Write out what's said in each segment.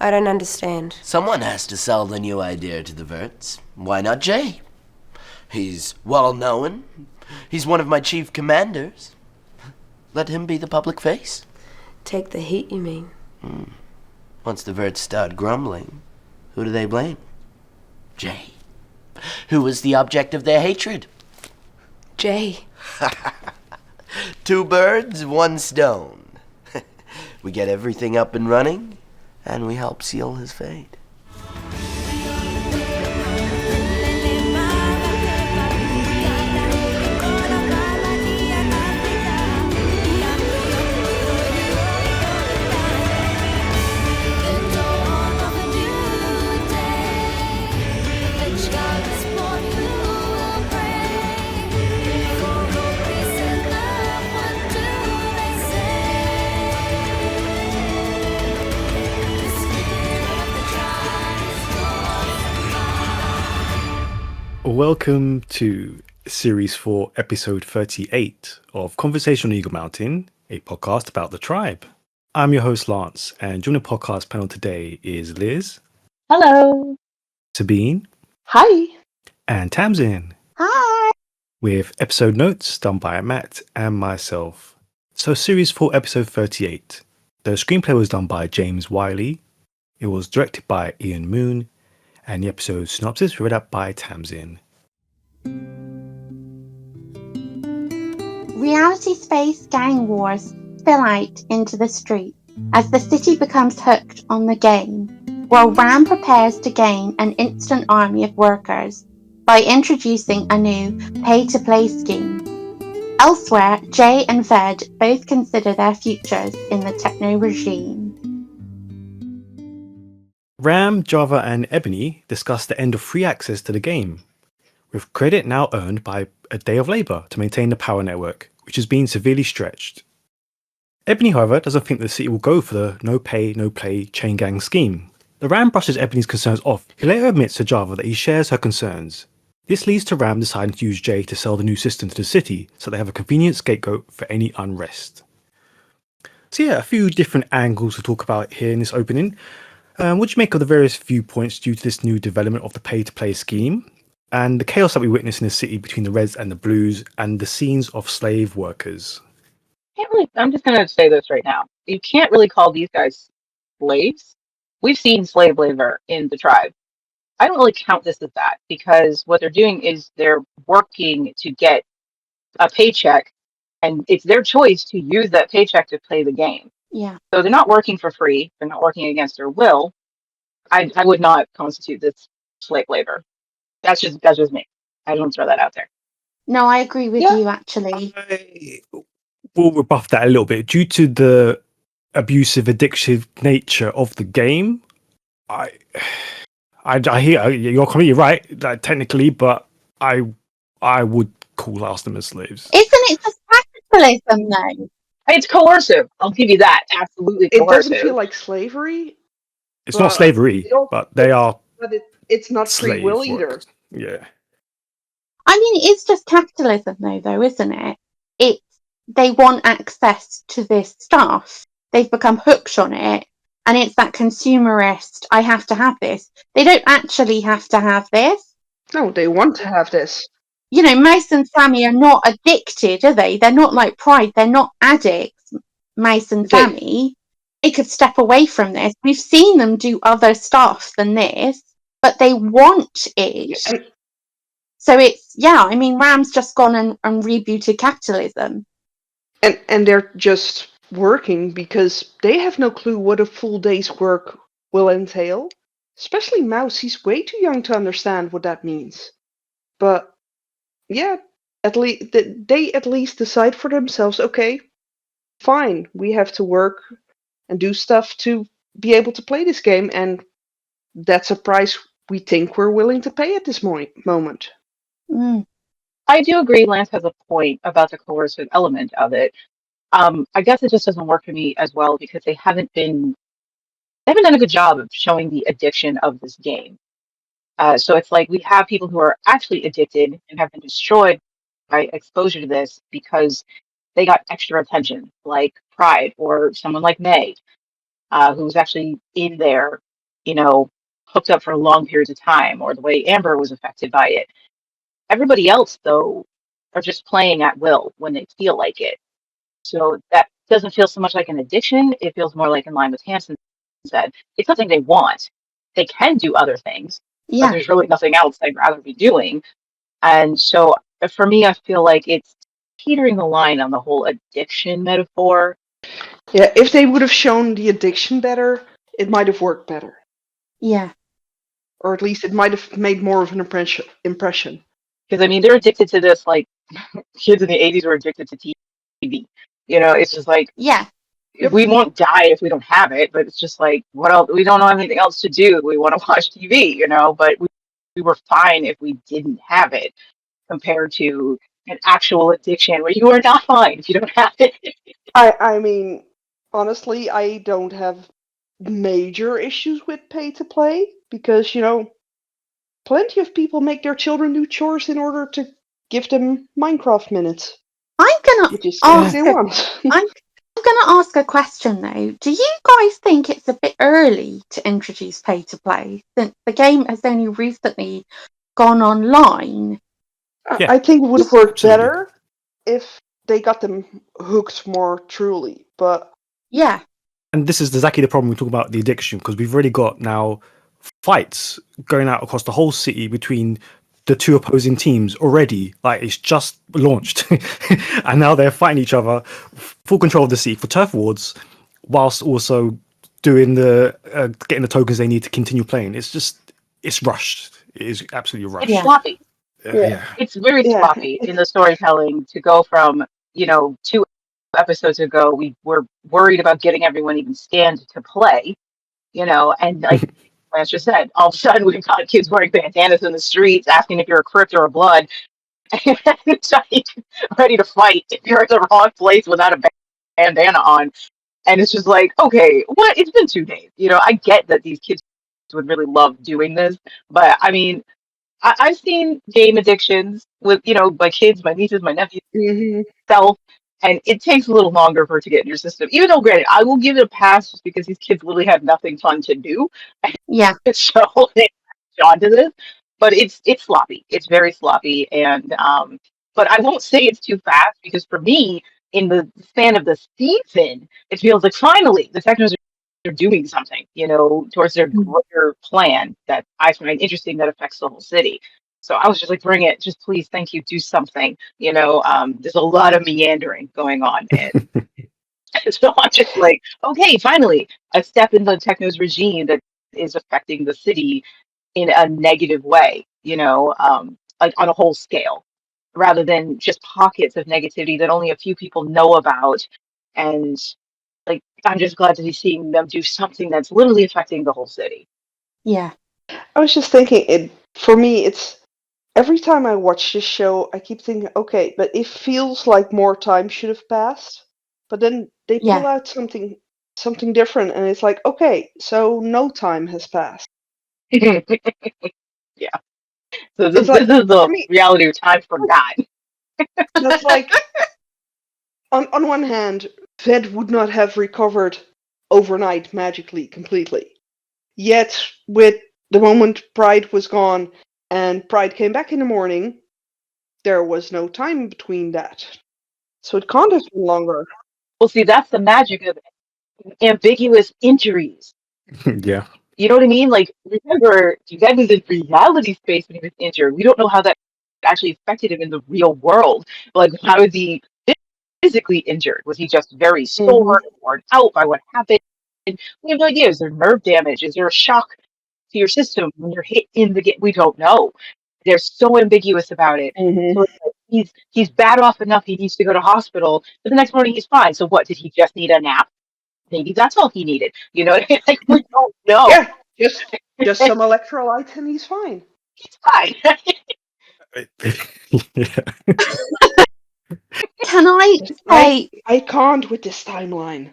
I don't understand. Someone has to sell the new idea to the Verts. Why not Jay? He's well known. He's one of my chief commanders. Let him be the public face. Take the heat, you mean? Once the Verts start grumbling, who do they blame? Jay. Who was the object of their hatred? Jay. Two birds, one stone. We get everything up and running, and we help seal his fate. Welcome to Series 4, Episode 38 of Conversation on Eagle Mountain, a podcast about the tribe. I'm your host, Lance, and joining the podcast panel today is Liz. Hello. Sabine. Hi. And Tamsin. Hi. With episode notes done by Matt and myself. So Series 4, Episode 38. The screenplay was done by James Wiley. It was directed by Ian Moon. And the episode synopsis read out by Tamsin. Reality space gang wars spill out into the street as the city becomes hooked on the game, while RAM prepares to gain an instant army of workers by introducing a new pay-to-play scheme. Elsewhere, Jay and Ved both consider their futures in the Techno regime. Ram, Java, and Ebony discuss the end of free access to the game, with credit now earned by a day of labour to maintain the power network, which has been severely stretched. Ebony, however, doesn't think the city will go for the no pay, no play chain gang scheme. The Ram brushes Ebony's concerns off. He later admits to Java that he shares her concerns. This leads to Ram deciding to use Jay to sell the new system to the city so they have a convenient scapegoat for any unrest. So yeah, a few different angles to talk about here in this opening. What do you make of the various viewpoints due to this new development of the pay-to-play scheme, and the chaos that we witness in the city between the Reds and the Blues, and the scenes of slave workers? I'm just going to say this right now. You can't really call these guys slaves. We've seen slave labor in the tribe. I don't really count this as that because what they're doing is they're working to get a paycheck, and it's their choice to use that paycheck to play the game. Yeah. So they're not working for free. They're not working against their will. I would not constitute this slave labor. That's just me. I don't throw that out there. No, I agree with you, actually. I will rebuff that a little bit. Due to the abusive, addictive nature of the game, I hear you're completely right, like, technically, but I would class them as slaves. Isn't it just capitalism, though? It's coercive. I'll give you that. Absolutely coercive. It doesn't feel like slavery. It's not slavery, but they are. But it's not free will either. Yeah. I mean, it's just capitalism, though, isn't it? They want access to this stuff. They've become hooked on it, and it's that consumerist, I have to have this. They don't actually have to have this. No, they want to have this. You know, Mouse and Sammy are not addicted, are they? They're not like Pride. They're not addicts, Mouse and Sammy. They could step away from this. We've seen them do other stuff than this, but they want it. Yeah. So it's, I mean, Ram's just gone and rebooted capitalism. And they're just working because they have no clue what a full day's work will entail. Especially Mouse, he's way too young to understand what that means. But yeah, they at least decide for themselves, okay, fine, we have to work and do stuff to be able to play this game, and that's a price we think we're willing to pay at this moment. I do agree Lance has a point about the coercive element of it. I guess it just doesn't work for me as well because they haven't done a good job of showing the addiction of this game. So it's like we have people who are actually addicted and have been destroyed by exposure to this because they got extra attention, like Pride or someone like May, who's actually in there hooked up for long periods of time, or the way Amber was affected by it. Everybody else, though, are just playing at will when they feel like it. So that doesn't feel so much like an addiction. It feels more like, in line with Hanson said, it's something they want. They can do other things, but Yeah. there's really nothing else they'd rather be doing. And so for me, I feel like it's teetering the line on the whole addiction metaphor. Yeah, if they would have shown the addiction better, it might have worked better. Yeah. Or at least it might have made more of an impression. Because, I mean, they're addicted to this, like kids in the 80s were addicted to TV. It's just like, Yeah. Yep. we won't die if we don't have it, but it's just like, what else? We don't have anything else to do. We want to watch TV, but we were fine if we didn't have it, compared to an actual addiction where you are not fine if you don't have it. I mean, honestly, I don't have major issues with pay to play because, plenty of people make their children do chores in order to give them Minecraft minutes, I'm gonna which is ask they a, want. I'm gonna ask a question though. Do you guys think it's a bit early to introduce pay to play since the game has only recently gone online? Yeah, I think it would have worked absolutely. better if they got them hooked more truly, but Yeah. And this is exactly the problem we talk about the addiction, because we've already got now fights going out across the whole city between the two opposing teams already. Like, it's just launched, and now they're fighting each other, full control of the city for turf wars, whilst also doing the getting the tokens they need to continue playing. It's rushed. It is absolutely It's rushed. Yeah. sloppy. yeah, Yeah. It's very yeah, sloppy in the storytelling to go from, 2 episodes ago, we were worried about getting everyone even stand to play, and like Lance just said, all of a sudden we've got kids wearing bandanas in the streets asking if you're a crypt or a blood, and it's like ready to fight if you're in the wrong place without a bandana on. And it's just like, okay, what? It's been 2 days. I get that these kids would really love doing this, but I mean, I've seen game addictions with, my kids, my nieces, my nephews, hmm self, and it takes a little longer for it to get in your system. Even though, granted, I will give it a pass just because these kids literally have nothing fun to do, Yeah. so they latch to this. But it's sloppy. It's very sloppy, and but I won't say it's too fast, because for me, in the span of the season, it feels like finally the Technos are doing something, towards their greater plan that I find interesting that affects the whole city. So I was just like, bring it, just please, thank you, do something. There's a lot of meandering going on, and so I'm just like, okay, finally, a step in the Technos regime that is affecting the city in a negative way, like on a whole scale, rather than just pockets of negativity that only a few people know about. And like, I'm just glad to be seeing them do something that's literally affecting the whole city. Yeah. I was just thinking, for me, it's every time I watch this show, I keep thinking, okay, but it feels like more time should have passed. But then they pull Yeah. out something different, and it's like, okay, so no time has passed. Yeah. So It's this like, is for the me, reality of time forgotten. that's like, on one hand, Ved would not have recovered overnight magically, completely. Yet, with the moment Pride was gone and Pride came back in the morning, there was no time between that. So it can't have been longer. Well, see, that's the magic of ambiguous injuries. Yeah. You know what I mean? Like, remember, Dad was in reality space when he was injured. We don't know how that actually affected him in the real world. Like, how is he physically injured? Was he just very hmm sore, worn out by what happened? We have no idea. Is there nerve damage? Is there a shock to your system when you're hit in the game? We don't know. They're so ambiguous about it. hmm So it's like he's bad off enough. He needs to go to hospital, but the next morning he's fine. So what? Did he just need a nap? Maybe that's all he needed. Like, we don't know. Yeah, just some electrolytes and he's fine. He's fine. Yeah. Can I Just say I can't with this timeline.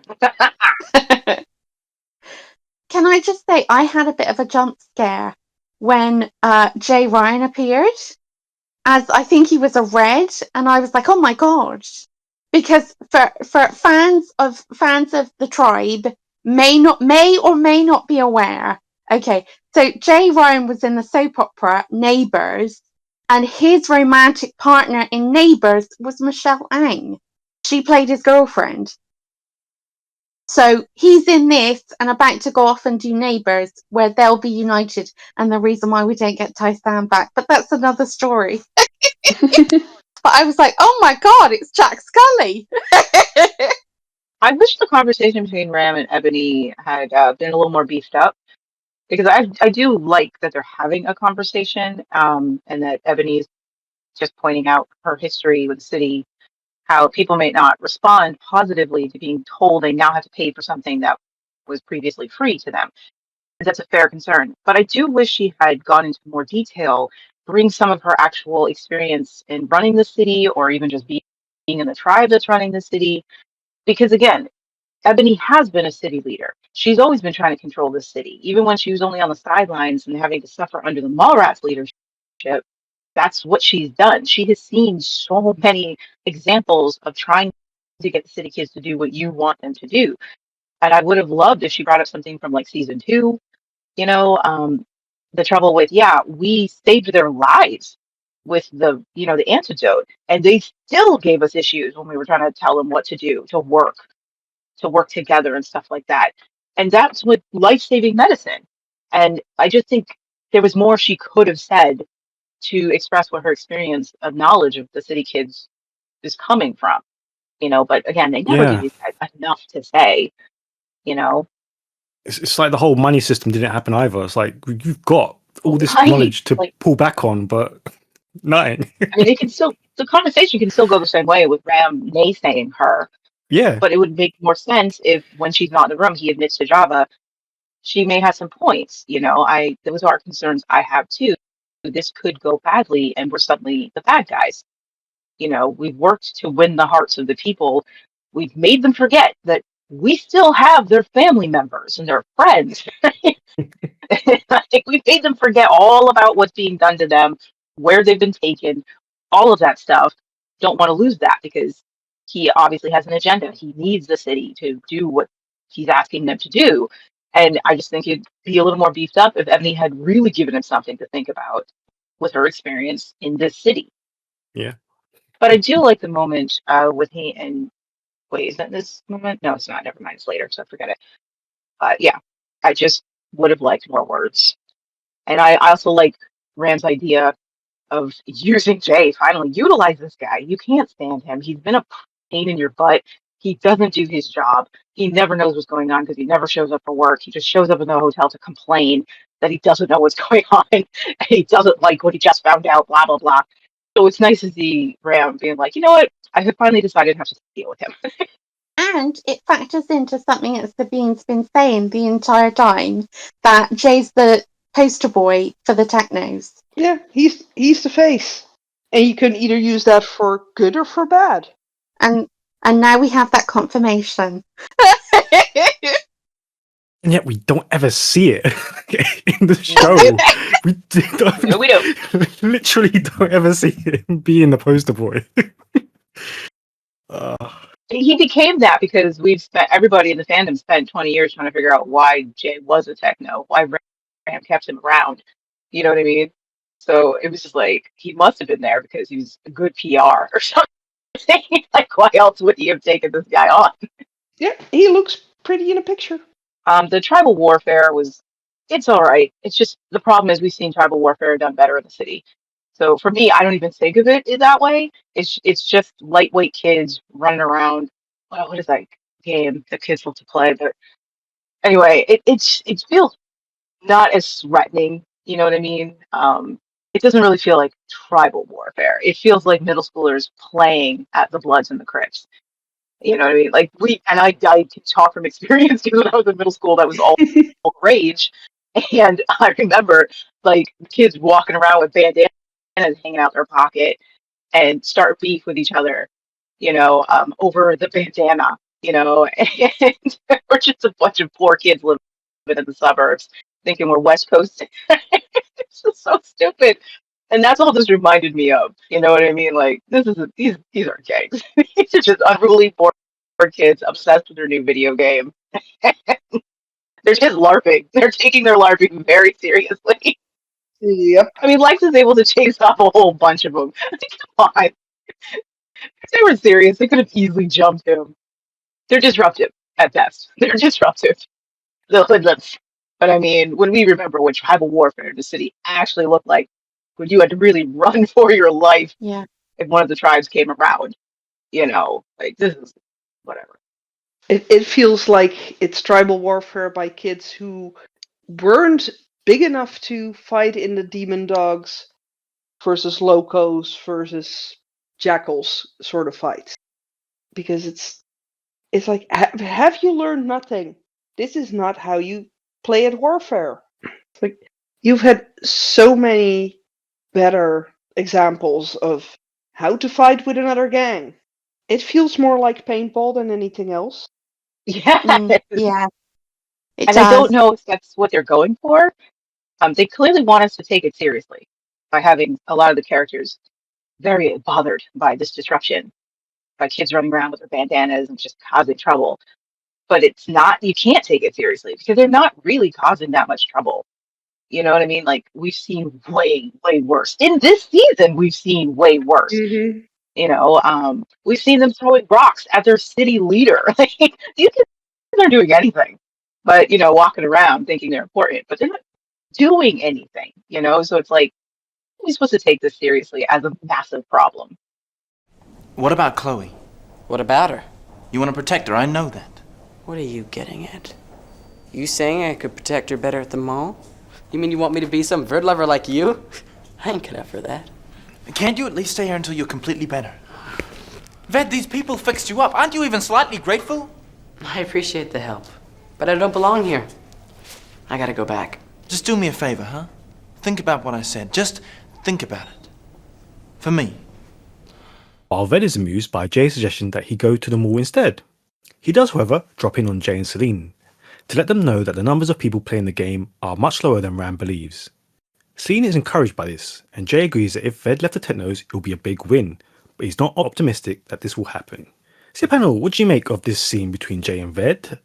can I just say I had a bit of a jump scare when Jay Ryan appeared, as I think he was a red, and I was like, oh my god. Because for fans of the tribe may or may not be aware Okay, so Jay Ryan was in the soap opera Neighbours, and his romantic partner in Neighbours was Michelle Ang. She played his girlfriend. So he's in this and about to go off and do Neighbours, where they'll be united, and the reason why we don't get Ty Stan back. But that's another story. But I was like, oh my god, it's Jack Scully. I wish the conversation between Ram and Ebony had been a little more beefed up, because I do like that they're having a conversation, and that Ebony's just pointing out her history with the city, how people may not respond positively to being told they now have to pay for something that was previously free to them. And that's a fair concern. But I do wish she had gone into more detail, bring some of her actual experience in running the city, or even just being in the tribe that's running the city. Because again, Ebony has been a city leader. She's always been trying to control the city, even when she was only on the sidelines and having to suffer under the Mallrats leadership. That's what she's done. She has seen so many examples of trying to get the city kids to do what you want them to do. And I would have loved if she brought up something from like season 2, you know, the trouble with, yeah, we saved their lives with the antidote, and they still gave us issues when we were trying to tell them what to do to work together and stuff like that. And that's with life-saving medicine. And I just think there was more she could have said to express what her experience of knowledge of the city kids is coming from, but again, they never give Yeah. you enough to say, you know. It's like the whole money system didn't happen either. It's like you've got all this Right. knowledge to Like, pull back on, but nothing. I mean, the conversation can still go the same way with Ram naysaying her, Yeah. but it would make more sense if when she's not in the room, he admits to Java, she may have some points, those are concerns I have too. This could go badly and we're suddenly the bad guys. We've worked to win the hearts of the people. We've made them forget that we still have their family members and their friends. I think we've made them forget all about what's being done to them, where they've been taken, all of that stuff. Don't want to lose that because he obviously has an agenda. He needs the city to do what he's asking them to do. And I just think it'd be a little more beefed up if Ebony had really given him something to think about with her experience in this city. Yeah. But I do like the moment with he and wait, is that this moment? No, it's not. Never mind. It's later, so forget it. Yeah, I just would have liked more words. And I also like Ram's idea of using Jay. Finally, utilize this guy. You can't stand him. He's been a pain in your butt. He doesn't do his job. He never knows what's going on because he never shows up for work. He just shows up in the hotel to complain that he doesn't know what's going on and he doesn't like what he just found out, blah, blah, blah. So it's nice to see Ram being like, you know what? I have finally decided to have to deal with him. And it factors into something that Sabine's been saying the entire time, that Jay's the poster boy for the Technos. Yeah, he's the face. And you can either use that for good or for bad. And now we have that confirmation. And yet we don't ever see it in the show. We don't. Literally don't ever see him being the poster boy. He became that because everybody in the fandom spent 20 years trying to figure out why Jay was a Techno, why Ram kept him around. You know what I mean? So it was just like, he must have been there because he was good PR or something. Like, why else would he have taken this guy on? Yeah, he looks pretty in a picture. The tribal warfare it's all right. It's just, the problem is we've seen tribal warfare done better in the city. So for me, I don't even think of it that way. It's just lightweight kids running around. Well, what is that game that kids love to play? But anyway, it feels not as threatening. You know what I mean? It doesn't really feel like tribal warfare. It feels like middle schoolers playing at the Bloods and the Crips. You know what I mean? Like I can talk from experience because when I was in middle school, that was all rage. And I remember like kids walking around with bandanas hanging out their pocket and start beef with each other, over the bandana, and we're just a bunch of poor kids living in the suburbs thinking we're West Coast. It's just so stupid. And that's all this reminded me of. You know what I mean? Like these are gangs. These are just unruly poor kids obsessed with their new video game. They're just LARPing. They're taking their LARPing very seriously. Yep. I mean, Lex is able to chase off a whole bunch of them. Come on. If they were serious, they could have easily jumped him. They're disruptive at best. They're disruptive. The hoodlums. But I mean, when we remember what tribal warfare in the city actually looked like, when you had to really run for your life Yeah. if one of the tribes came around, like this is whatever. It feels like it's tribal warfare by kids who weren't big enough to fight in the demon dogs versus locos versus jackals sort of fights. Because it's like, have you learned nothing? This is not how you play at warfare. It's like, you've had so many better examples of how to fight with another gang. It feels more like paintball than anything else. Yeah. Yeah, it And I don't does. know if that's what they're going for. They clearly want us to take it seriously by having a lot of the characters very bothered by this disruption, by kids running around with their bandanas and just causing trouble. But it's not, you can't take it seriously because they're not really causing that much trouble. You know what I mean? Like, we've seen way, way worse. In this season, we've seen way worse. Mm-hmm. We've seen them throwing rocks at their city leader. Like, these kids aren't doing anything but, walking around thinking they're important, but they're not doing anything, So it's like, we're supposed to take this seriously as a massive problem. What about Chloe? What about her? You want to protect her, I know that. What are you getting at? You saying I could protect her better at the mall? You mean you want me to be some bird lover like you? I ain't cut out for that. Can't you at least stay here until you're completely better? Ved, these people fixed you up. Aren't you even slightly grateful? I appreciate the help, but I don't belong here. I gotta go back. Just do me a favor, huh? Think about what I said. Just think about it. For me. While Ved is amused by Jay's suggestion that he go to the mall instead. He does, however, drop in on Jay and Celine to let them know that the numbers of people playing the game are much lower than Ram believes. Celine is encouraged by this, and Jay agrees that if Ved left the Technos, it will be a big win, but he's not optimistic that this will happen. So panel, what do you make of this scene between Jay and Ved?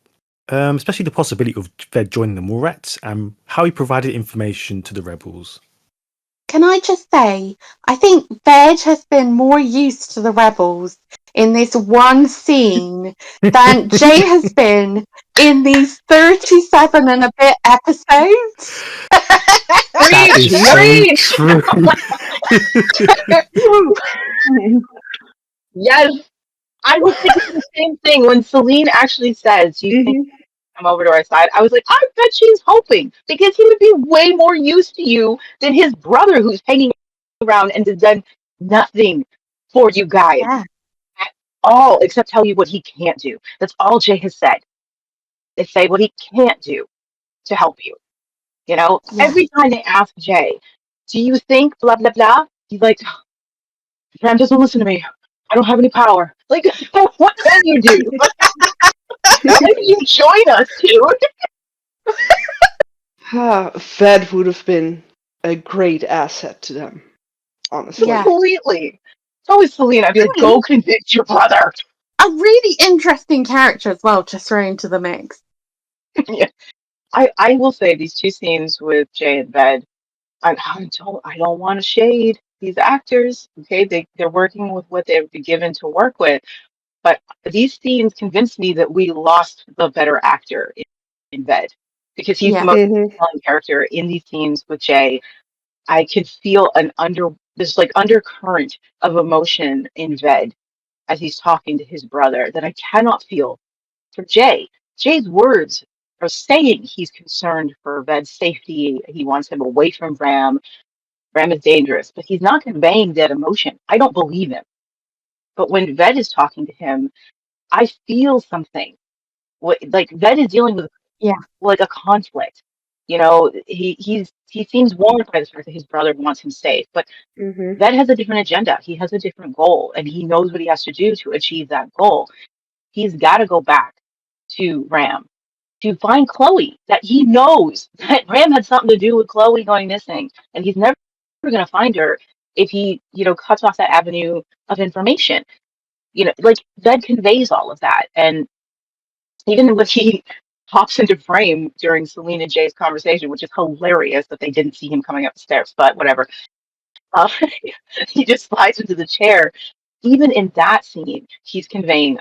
Especially the possibility of Ved joining the Mallrats and how he provided information to the rebels. Can I just say, I think Veg has been more used to the rebels in this one scene than Jay has been in these 37 and a bit episodes. That is so true. Yes, I was thinking the same thing when Celine actually says, "Do you think come over to our side?" I was like, I bet she's hoping because he would be way more used to you than his brother, who's hanging around and has done nothing for you guys Yeah. at all, except tell you what he can't do. That's all Jay has said. They say what he can't do to help you. Yeah. Every time they ask Jay, "Do you think blah blah blah?" He's like, "Ram doesn't listen to me. I don't have any power." Like, what can you do? What can you join us, dude? Ved would have been a great asset to them, honestly. Yeah. Completely. It's always Celine. I'd be like, go convince your brother. A really interesting character as well to throw into the mix. Yeah. I will say these two scenes with Jay and Ved, I don't want to shade these actors. Okay, they're working with what they've been given to work with, but these scenes convinced me that we lost the better actor in Ved because he's the most compelling character in these scenes with Jay. I could feel this like undercurrent of emotion in Ved as he's talking to his brother that I cannot feel for Jay. Jay's words are saying he's concerned for Ved's safety. He wants him away from Ram. Ram is dangerous, but he's not conveying that emotion. I don't believe him. But when Ved is talking to him, I feel something. Like Ved is dealing with like a conflict. He seems warned by the fact that his brother wants him safe, but Ved has a different agenda. He has a different goal, and he knows what he has to do to achieve that goal. He's got to go back to Ram to find Chloe. That he knows that Ram had something to do with Chloe going missing, and he's never going to find her if he, cuts off that avenue of information. Like Ved conveys all of that, and even when he pops into frame during Celine and Jay's conversation, which is hilarious that they didn't see him coming up the stairs, but whatever. Uh, he just slides into the chair. Even in that scene, he's conveying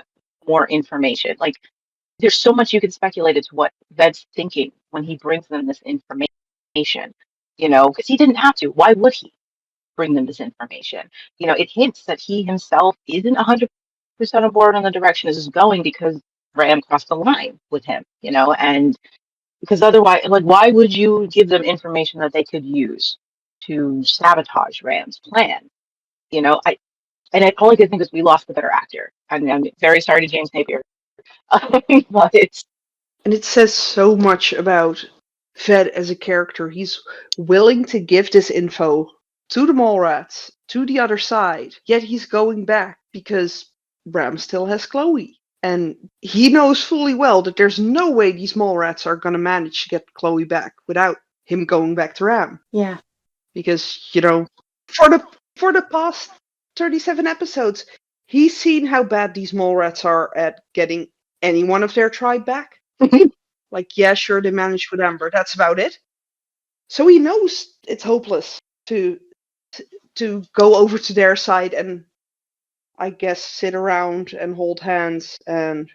more information. Like, there's so much you can speculate as to what Ved's thinking when he brings them this information, because he didn't have to. Why would he bring them this information? It hints that he himself isn't 100% on board on the direction this is going because Ram crossed the line with him, and because otherwise, like, why would you give them information that they could use to sabotage Ram's plan? All I could think is we lost the better actor. I'm very sorry to James Napier, but it's And it says so much about Ved as a character. He's willing to give this info to the Mallrats, to the other side, yet he's going back because Ram still has Chloe. And he knows fully well that there's no way these Mallrats are going to manage to get Chloe back without him going back to Ram. Yeah. Because, for the past 37 episodes, he's seen how bad these Mallrats are at getting any one of their tribe back. Like, yeah, sure, they managed with Amber. That's about it. So he knows it's hopeless to go over to their side and, I guess, sit around and hold hands and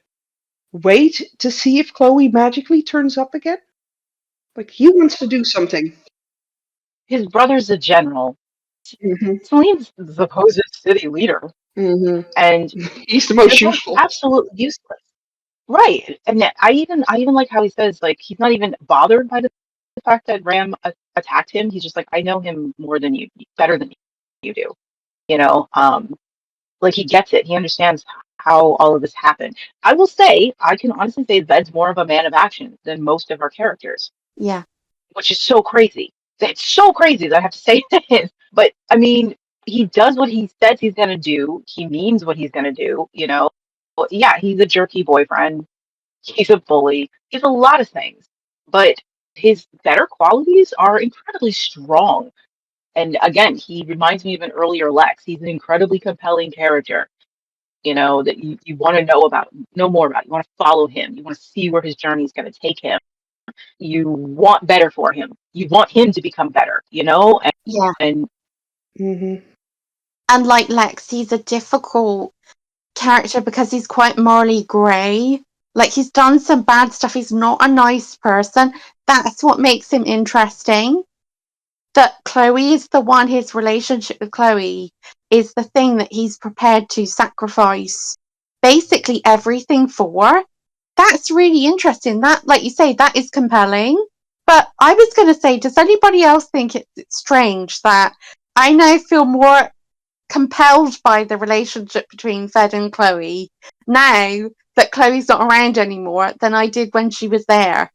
wait to see if Chloe magically turns up again. Like, he wants to do something. his brother's a general. Mm-hmm. Celine's the supposed city leader, Mm-hmm. and He's the most they're both useful. absolutely useless. Right. And I even like how he says, like, he's not even bothered by the fact that Ram attacked him. He's just like, I know him better than you do. Like, he gets it. He understands how all of this happened. I will say, I can honestly say Ved's more of a man of action than most of our characters, Yeah. which is so crazy. It's so crazy that I have to say this. But I mean, he does what he says he's gonna do. He means what he's gonna do. Yeah, he's a jerky boyfriend. He's a bully. He's a lot of things. But his better qualities are incredibly strong. And again, he reminds me of an earlier Lex. He's an incredibly compelling character, that you want to know more about. You want to follow him. You want to see where his journey is going to take him. You want better for him. You want him to become better, Yeah. And Mm-hmm. And like Lex, he's a difficult character because he's quite morally grey. Like, he's done some bad stuff. He's not a nice person. That's what makes him interesting. That Chloe is the one, his relationship with Chloe is the thing that he's prepared to sacrifice basically everything for. That's really interesting. That, like you say, that is compelling. But I was going to say, does anybody else think it's strange that I now feel more compelled by the relationship between Ved and Chloe now that Chloe's not around anymore than I did when she was there?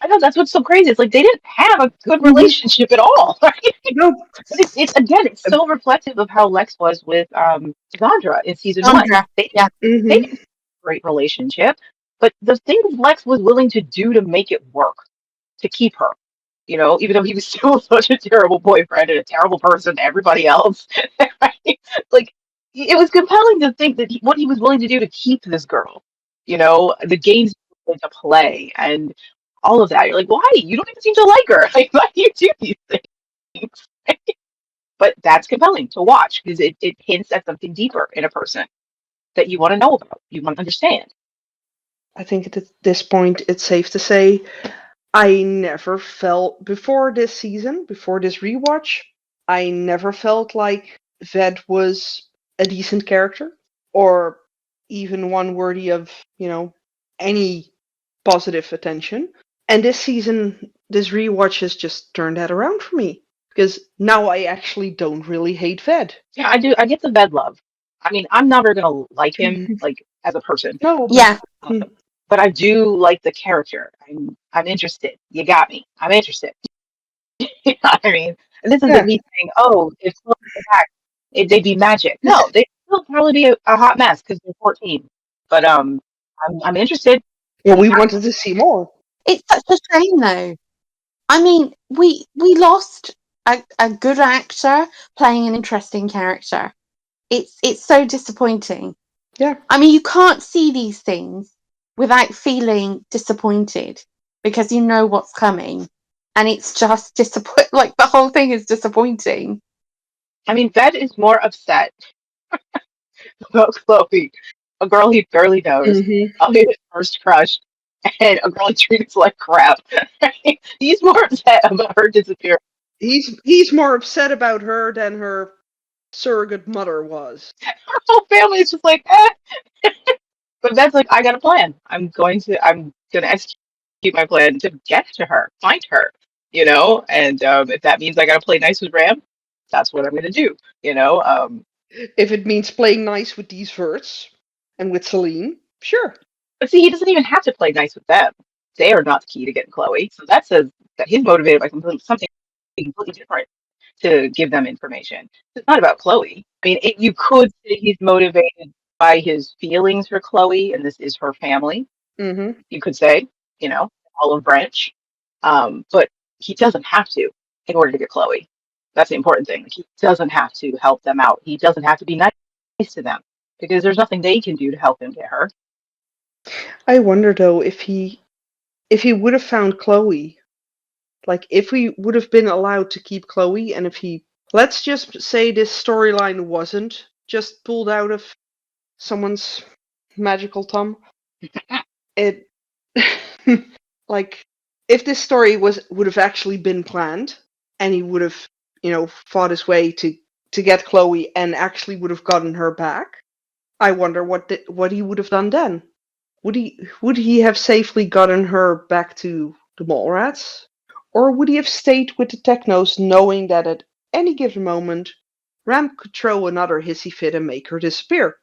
I know that's what's so crazy. It's like they didn't have a good relationship at all. Right? No. It's so reflective of how Lex was with Zandra in season one. Sandra, They yeah. Mm-hmm. didn't have a great relationship, but the things Lex was willing to do to make it work, to keep her, even though he was still such a terrible boyfriend and a terrible person to everybody else. Right? Like, it was compelling to think that what he was willing to do to keep this girl, the games he was willing to play and all of that. You're like, why? You don't even seem to like her. Like, why do you do these things? But that's compelling to watch because it hints at something deeper in a person that you want to know about, you want to understand. I think at this point it's safe to say I never felt before this season, before this rewatch, I never felt like Ved was a decent character or even one worthy of, any positive attention. And this season, this rewatch has just turned that around for me. Because now I actually don't really hate Ved. Yeah, I do. I get the Ved love. I mean, I'm never gonna like him like as a person. No. Yeah. But I do like the character. I'm interested. You got me. I'm interested. You know what I mean? And this isn't me saying, oh, if Chloe came back, they'd be magic. No, they'd still probably be a hot mess because they're 14. But I'm interested. Well, we wanted to see more. It's such a shame, though. I mean, we lost a good actor playing an interesting character. It's so disappointing. Yeah. I mean, you can't see these things without feeling disappointed because you know what's coming. And it's just like the whole thing is disappointing. I mean, Ved is more upset about Chloe, a girl he barely knows, his first crush, and a girl he treats like crap. He's more upset about her disappearance. He's more upset about her than her surrogate mother was. Her whole family is just like, eh. But Ved's like, I got a plan. I'm gonna execute my plan to get to her, find her, and if that means I gotta play nice with Ram, that's what I'm gonna do, If it means playing nice with these verts and with Celine, sure. But see, he doesn't even have to play nice with them. They are not the key to getting Chloe. So that says that he's motivated by something completely different to give them information. It's not about Chloe. I mean, you could say he's motivated by his feelings for Chloe, and this is her family. Mm-hmm. You could say, olive branch. But he doesn't have to in order to get Chloe. That's the important thing. He doesn't have to help them out. He doesn't have to be nice to them because there's nothing they can do to help him get her. I wonder though if he would have found Chloe, like if we would have been allowed to keep Chloe, and if he, let's just say this storyline wasn't just pulled out of someone's magical thumb. It like if this story would have actually been planned, and he would have, fought his way to get Chloe and actually would have gotten her back. I wonder what he would have done then. Would he have safely gotten her back to the mall rats? Or would he have stayed with the Technos knowing that at any given moment Ram could throw another hissy fit and make her disappear?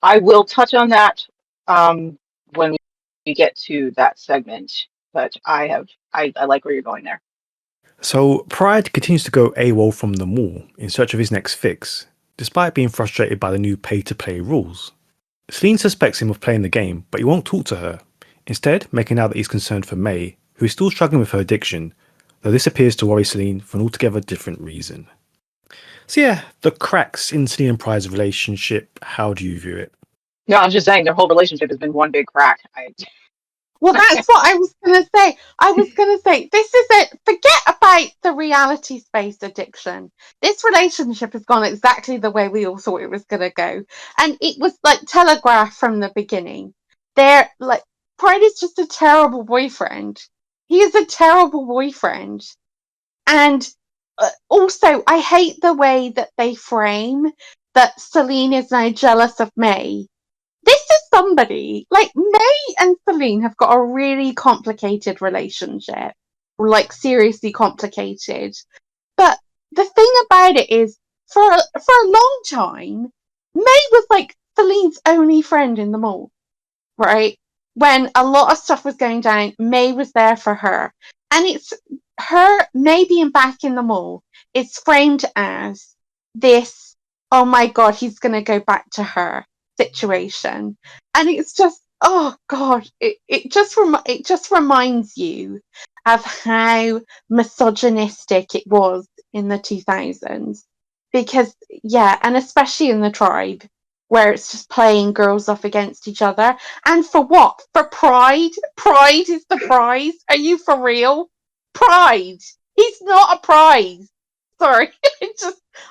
I will touch on that when we get to that segment, but I like where you're going there. So Pride continues to go AWOL from the mall in search of his next fix, despite being frustrated by the new pay-to-play rules. Celine suspects him of playing the game, but he won't talk to her, instead making out that he's concerned for May, who is still struggling with her addiction, though this appears to worry Celine for an altogether different reason. So yeah, the cracks in Celine and Pride's relationship, how do you view it? No, I'm just saying their whole relationship has been one big crack. Well, that's what I was going to say. I was going to say, this is it. Forget about the reality space addiction. This relationship has gone exactly the way we all thought it was going to go. And it was like telegraphed from the beginning. Pride is just a terrible boyfriend. He is a terrible boyfriend. And also, I hate the way that they frame that Celine is now jealous of May. This is somebody like May and Celine have got a really complicated relationship, like seriously complicated. But the thing about it is, for a long time, May was like Celine's only friend in the mall, right? When a lot of stuff was going down, May was there for her, and it's her May being back in the mall. It's framed as this. Oh my God, he's gonna go back to her situation, and it's just it just reminds you of how misogynistic it was in the 2000s, because and especially in the Tribe, where it's just playing girls off against each other, and for what? For pride is the prize. Are you for real? Pride, he's not a prize. Sorry.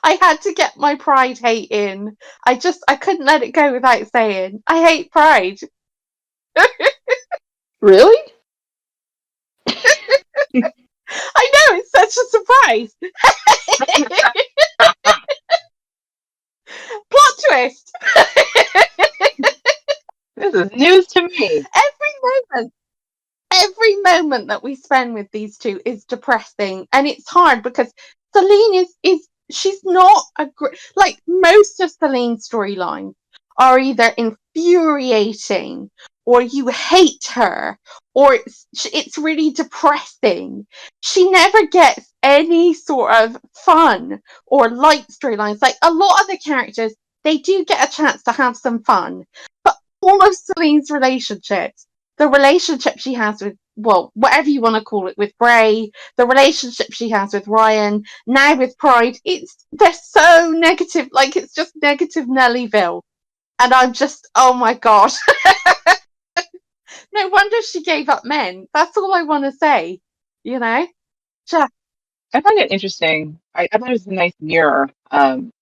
I had to get my Pride hate in. I couldn't let it go without saying, I hate Pride. Really? I know, it's such a surprise. Plot twist. This is news to me. Every moment that we spend with these two is depressing, and it's hard because Celine is she's not like most of Celine's storylines are either infuriating or you hate her or it's really depressing. She never gets any sort of fun or light storylines. Like a lot of the characters, they do get a chance to have some fun, but all of Celine's relationships, the relationship she has with, well, whatever you want to call it, with Bray, the relationship she has with Ryan, now with Pride, they're so negative, like it's just negative Nellyville. And I'm just, oh my God. wonder she gave up men. That's all I want to say. You know? Just, I find it interesting. I thought it was a nice mirror,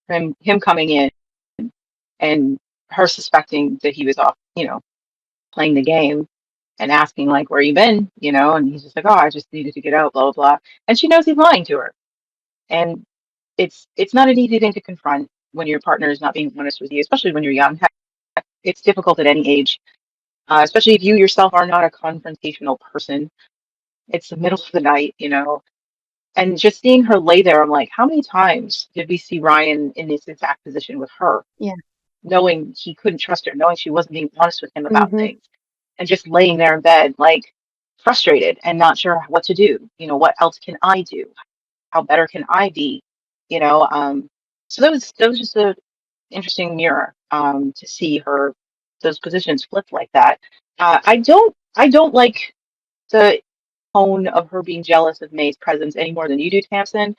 him coming in and her suspecting that he was off, playing the game and asking like, where you been? And he's just like, oh, I just needed to get out, blah, blah, blah. And she knows he's lying to her. And it's not an easy thing to confront when your partner is not being honest with you, especially when you're young. Heck, it's difficult at any age, especially if you yourself are not a confrontational person. It's the middle of the night, and just seeing her lay there, I'm like, how many times did we see Ryan in this exact position with her? yeah. Knowing he couldn't trust her, knowing she wasn't being honest with him about Hmm. things, and just laying there in bed, like frustrated and not sure what to do. What else can I do? How better can I be? So that was just a interesting mirror to see her those positions flipped like that. I don't like the tone of her being jealous of May's presence any more than you do, Tamsin.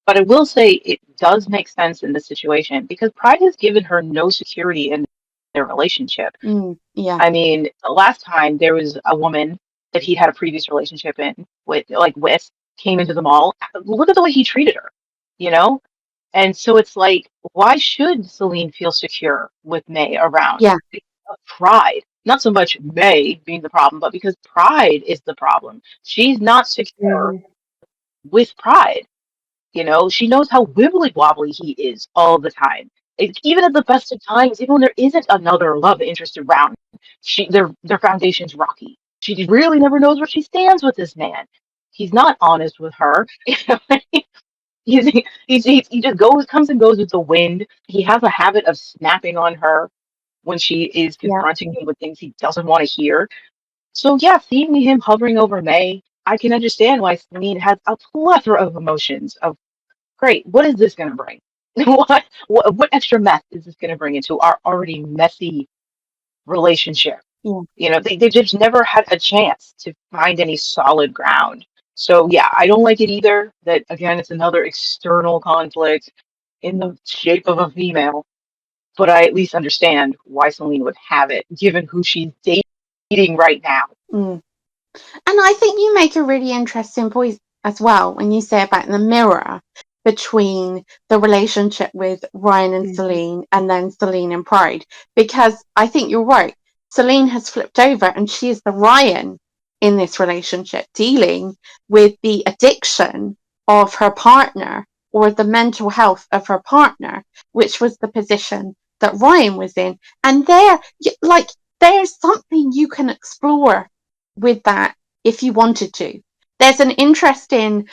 But I will say it does make sense in this situation because Pride has given her no security in their relationship. Yeah. I mean, the last time there was a woman that he had a previous relationship with came into the mall. Look at the way he treated her, you know? And so it's like, why should Celine feel secure with May around? Yeah. Because of pride. Not so much May being the problem, but because pride is the problem. She's not secure Mhm. with pride. She knows how wibbly wobbly he is all the time. Even at the best of times, even when there isn't another love interest around, their foundation's rocky. She really never knows where she stands with this man. He's not honest with her. He just comes and goes with the wind. He has a habit of snapping on her when she is Yeah. confronting him with things he doesn't want to hear. So yeah, seeing him hovering over May, I can understand why Celine has a plethora of emotions of great, what is this going to bring? What extra mess is this going to bring into our already messy relationship? Yeah. They just never had a chance to find any solid ground. So yeah, I don't like it either. That again, it's another external conflict in the shape of a female. But I at least understand why Celine would have it, given who she's dating right now. Mm. And I think you make a really interesting point as well when you say about the mirror between the relationship with Ryan and Mhm. Celine and then Celine and Pride. Because I think you're right. Celine has flipped over and she is the Ryan in this relationship, dealing with the addiction of her partner or the mental health of her partner, which was the position that Ryan was in. And there's something you can explore with that if you wanted to. There's an interesting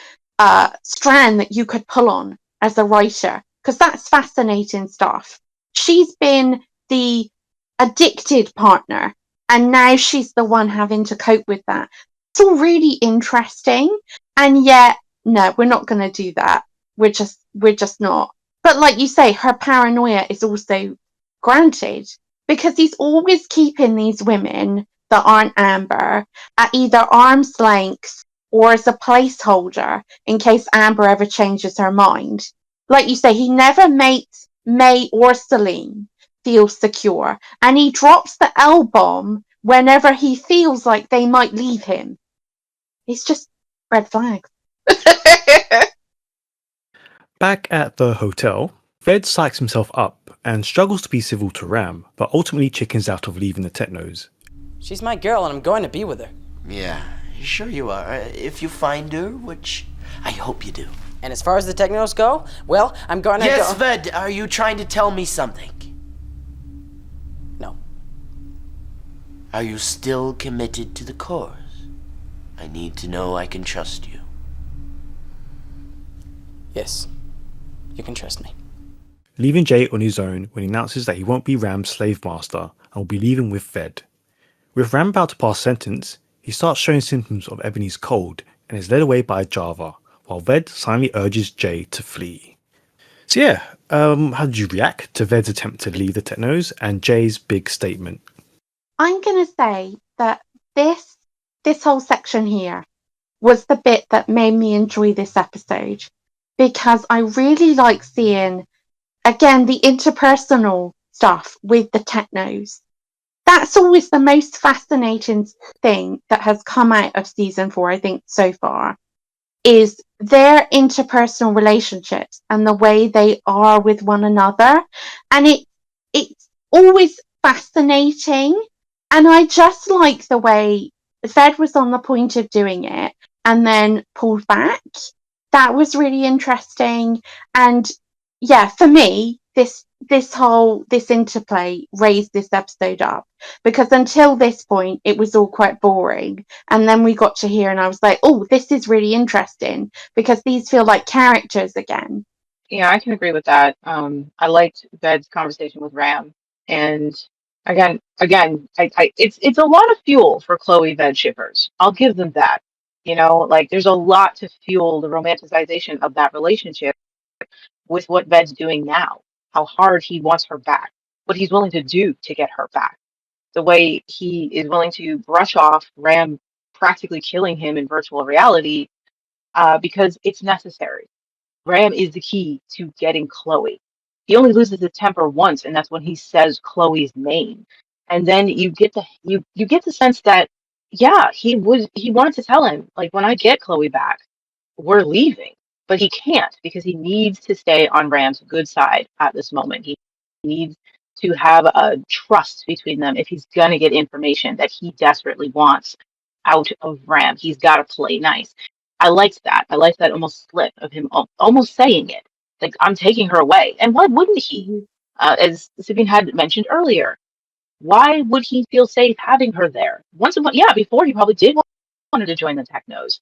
strand that you could pull on as a writer because that's fascinating stuff. She's been the addicted partner and now she's the one having to cope with that. It's all really interesting, and yet no, we're not going to do that. We're just not. But like you say, her paranoia is also granted because he's always keeping these women that aren't Amber at either arm's length or as a placeholder in case Amber ever changes her mind. Like you say, he never makes May or Celine feel secure, and he drops the L bomb whenever he feels like they might leave him. It's just red flags. Back at the hotel, Ved psychs himself up and struggles to be civil to Ram, but ultimately chickens out of leaving the Technos. She's my girl and I'm going to be with her. Yeah, sure you are. If you find her, which I hope you do. And as far as the Technos go, well, I'm gonna Yes, go... Ved, are you trying to tell me something? No. Are you still committed to the cause? I need to know I can trust you. Yes. You can trust me. Leaving Jay on his own when he announces that he won't be Ram's slave master and will be leaving with Ved. With Ram about to pass sentence, he starts showing symptoms of Ebony's cold and is led away by Java, while Ved silently urges Jay to flee. So yeah, how did you react to Ved's attempt to leave the Technos and Jay's big statement? I'm going to say that this whole section here was the bit that made me enjoy this episode because I really like seeing again the interpersonal stuff with the Technos. that's always the most fascinating thing that has come out of season 4, I think, so far, is their interpersonal relationships and the way they are with one another. And it's always fascinating. And I just like the way Fed was on the point of doing it and then pulled back. That was really interesting. And yeah, for me, this interplay raised this episode up, because until this point it was all quite boring, and then we got to hear and I was like, oh, this is really interesting because these feel like characters again. Yeah, I can agree with that. I liked Ved's conversation with Ram, and it's a lot of fuel for Chloe Ved shippers. I'll give them that. Like there's a lot to fuel the romanticization of that relationship with what Ved's doing now, how hard he wants her back, what he's willing to do to get her back, the way he is willing to brush off Ram practically killing him in virtual reality because it's necessary. Ram is the key to getting Chloe. He only loses his temper once, and that's when he says Chloe's name. And then you get the sense that he wanted to tell him, like, when I get Chloe back, we're leaving. But he can't because he needs to stay on Ram's good side at this moment. He needs to have a trust between them if he's gonna get information that he desperately wants out of Ram. He's got to play nice. I liked that. I liked that almost slip of him almost saying it, like, I'm taking her away. And why wouldn't he? Mm-hmm. As Sabine had mentioned earlier, why would he feel safe having her there? Before he probably did wanted to join the Technos,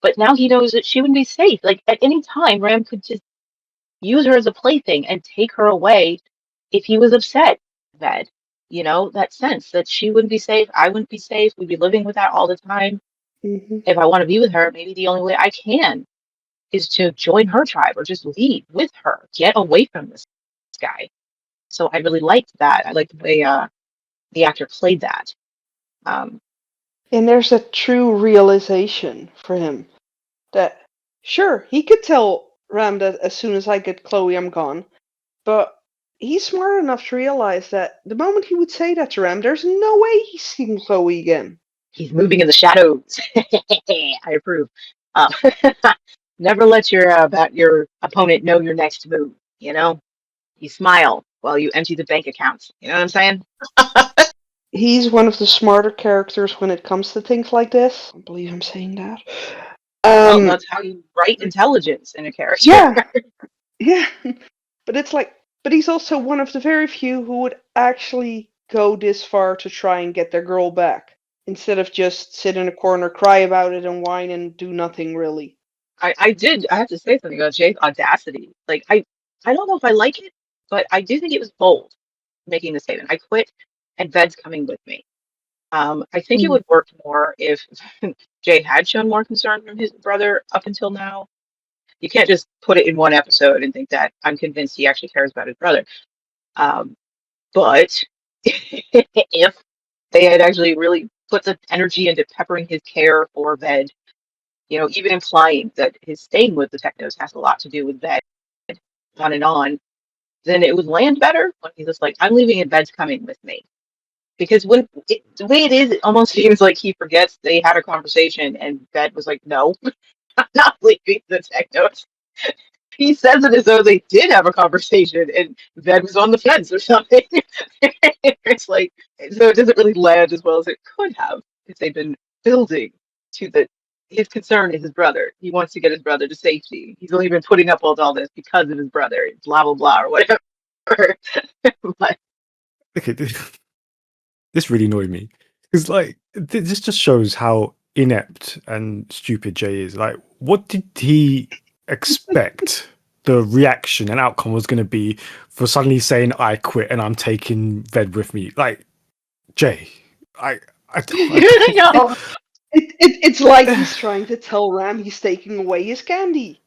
but now he knows that she wouldn't be safe. Like at any time, Ram could just use her as a plaything and take her away if he was upset. Ved, that sense that she wouldn't be safe, I wouldn't be safe. We'd be living with that all the time. Hmm. If I want to be with her, maybe the only way I can is to join her tribe or just leave with her, get away from this guy. So I really liked that. I liked the way the actor played that. Um, And there's a true realization for him that, sure, he could tell Ram that as soon as I get Chloe, I'm gone. But he's smart enough to realize that the moment he would say that to Ram, there's no way he's seeing Chloe again. he's moving in the shadows. I approve. Um, never let your opponent know your next move. You smile while you empty the bank accounts. You know what I'm saying? He's one of the smarter characters when it comes to things like this. I don't believe I'm saying that. Well, that's how you write intelligence in a character. Yeah, yeah. But it's like, but he's also one of the very few who would actually go this far to try and get their girl back, instead of just sit in a corner, cry about it, and whine and do nothing really. I have to say something about Jay's audacity. Like I don't know if I like it, but I do think it was bold making the statement. I quit and Ved's coming with me. I think it would work more if Jay had shown more concern from his brother up until now. You can't just put it in one episode and think that I'm convinced he actually cares about his brother. But if they had actually really put the energy into peppering his care for Ved, even implying that his staying with the Technos has a lot to do with Ved, on and on, then it would land better when he's just like, I'm leaving and Ved's coming with me. Because the way it is, it almost seems like he forgets they had a conversation and Ved was like, no, I'm not leaving the Technos. He says it as though they did have a conversation and Ved was on the fence or something. It's like, so it doesn't really land as well as it could have if they'd been building to his concern is his brother. He wants to get his brother to safety. He's only been putting up with all this because of his brother, blah, blah, blah, or whatever. But, Okay, this really annoyed me because this just shows how inept and stupid Jay is. Like, what did he expect the reaction and outcome was going to be for suddenly saying I quit and I'm taking Ved with me? Like, Jay, I don't. no. It's like he's trying to tell Ram he's taking away his candy.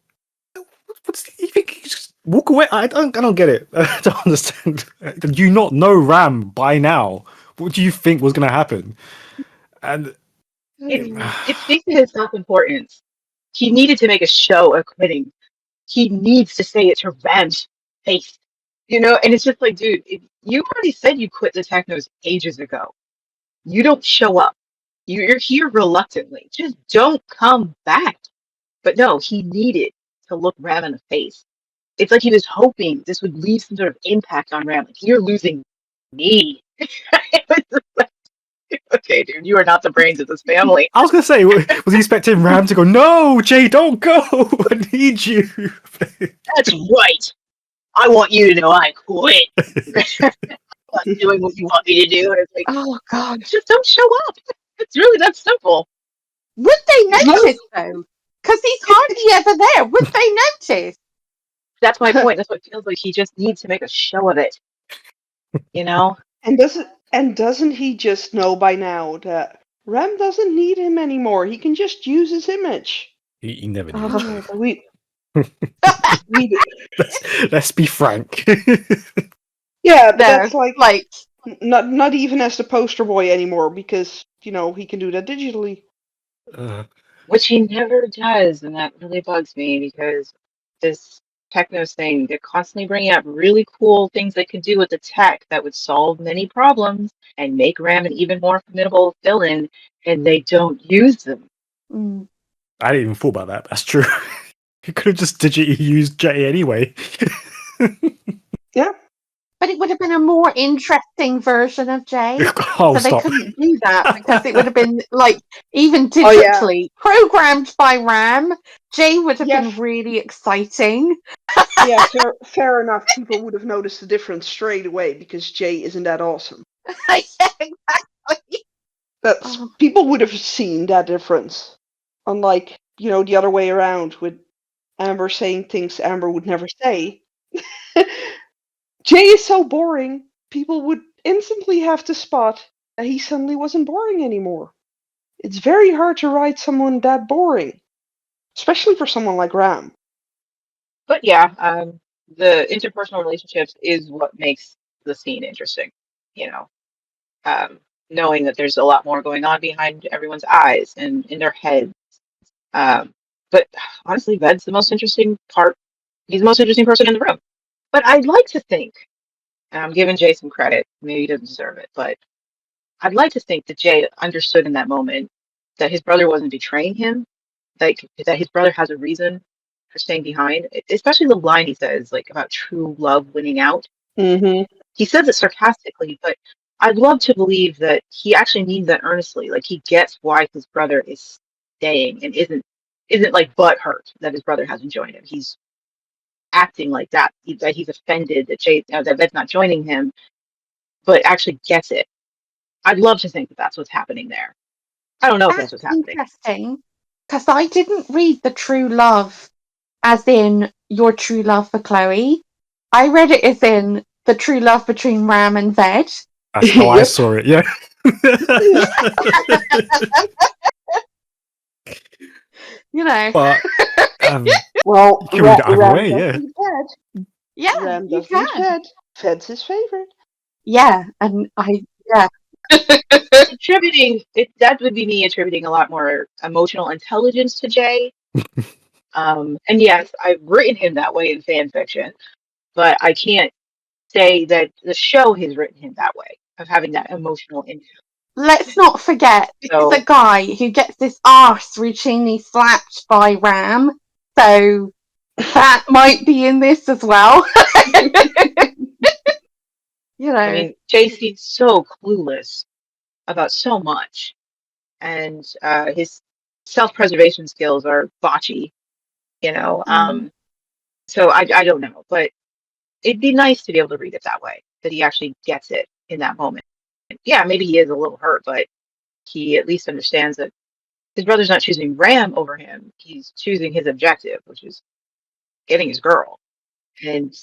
You think he just walk away? I don't get it. I don't understand. Do you not know Ram by now? What do you think was going to happen? And It speaks to his self-importance. He needed to make a show of quitting. He needs to say it to Ram's face. And it's just like, dude, you already said you quit the Technos ages ago. You don't show up. You're here reluctantly. Just don't come back. But no, he needed to look Ram in the face. It's like he was hoping this would leave some sort of impact on Ram. Like, you're losing me. It was just like, okay, dude, you are not the brains of this family. I was gonna say, was he expecting Ram to go, "No, Jay, don't go. I need you." That's right. I want you to know I quit. I'm doing what you want me to do. And it's like, Oh God. just don't show up. It's really that simple. Would they notice though? Because he's hardly ever there. Would they notice? That's my point. That's what it feels like. He just needs to make a show of it. And doesn't he just know by now that Ram doesn't need him anymore? He can just use his image. He never did. Oh. We Let's be frank. yeah, but No, that's like like not even as the poster boy anymore because he can do that digitally. Which he never does, and that really bugs me because this Technos thing, they're constantly bringing up really cool things they could do with the tech that would solve many problems and make Ram an even more formidable villain, and they don't use them. mm. I didn't even thought about that. That's true. You could have just digitally used Jay anyway. Yeah. But it would have been a more interesting version of Jay. Oh, So they stop. couldn't do that because it would have been like even Oh, yeah. digitally programmed by RAM. Jay would have Yeah. been really exciting. Yeah, fair enough. People would have noticed the difference straight away because Jay isn't that awesome. Yeah, exactly. That's Oh. people would have seen that difference. Unlike, the other way around with Amber saying things Amber would never say. Jay is so boring, people would instantly have to spot that he suddenly wasn't boring anymore. It's very hard to write someone that boring, especially for someone like Ram. But yeah, the interpersonal relationships is what makes the scene interesting, knowing that there's a lot more going on behind everyone's eyes and in their heads. But honestly, Ved's the most interesting part. He's the most interesting person in the room. But I'd like to think, and I'm giving Jay some credit, maybe he doesn't deserve it, but I'd like to think that Jay understood in that moment that his brother wasn't betraying him, like that his brother has a reason for staying behind, especially the line he says, like about true love winning out. Mm-hmm. He says it sarcastically, but I'd love to believe that he actually means that earnestly. Like he gets why his brother is staying and isn't like butthurt that his brother hasn't joined him. He's acting like that he's offended that Ved's not joining him, but actually gets it. I'd love to think that that's what's happening there. I don't know if that's what's happening. Interesting, because I didn't read the true love as in your true love for Chloe. I read it as in the true love between Ram and Ved. That's how I Yep. saw it, yeah. But Well, you can read it either Ram way, does yeah. need Ved. Yeah, Ram you does need can. Ved. Ved's his favorite. Yeah, and That would be me attributing a lot more emotional intelligence to Jay. And yes, I've written him that way in fan fiction, but I can't say that the show has written him that way of having that emotional impact. let's not forget, this So- is a guy who gets this arse routinely slapped by Ram, so that might be in this as well. I mean, Jay seems so clueless about so much, and his self-preservation skills are botchy. So I don't know, but it'd be nice to be able to read it that way, that he actually gets it in that moment. Yeah, maybe he is a little hurt, but he at least understands that his brother's not choosing Ram over him. He's choosing his objective, which is getting his girl, and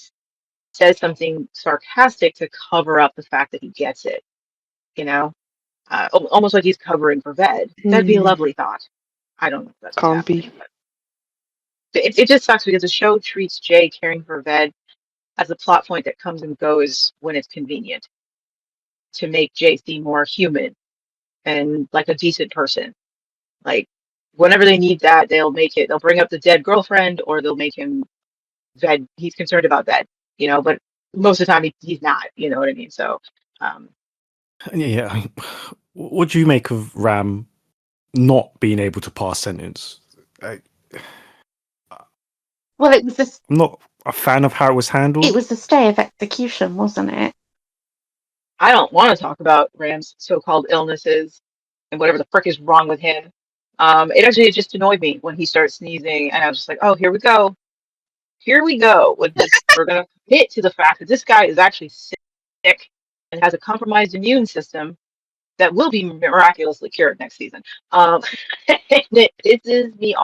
says something sarcastic to cover up the fact that he gets it, almost like he's covering for Ved. That'd be a lovely thought. I don't know if that's what's Can't happening, be. but it just sucks because the show treats Jay caring for Ved as a plot point that comes and goes when it's convenient to make Jay seem more human and like a decent person. Like whenever they need that, they'll bring up the dead girlfriend or they'll make him Ved. He's concerned about Ved, but most of the time he's not. You know what I mean? So, Yeah. What do you make of Ram not being able to pass sentence? Well, it was I'm not a fan of how it was handled. a stay of execution, wasn't it? I don't want to talk about Ram's so-called illnesses and whatever the frick is wrong with him. It just annoyed me when he started sneezing, and I was just like, oh, here we go. Here we go with this. We're going to commit to the fact that this guy is actually sick and has a compromised immune system that will be miraculously cured next season. And it pisses me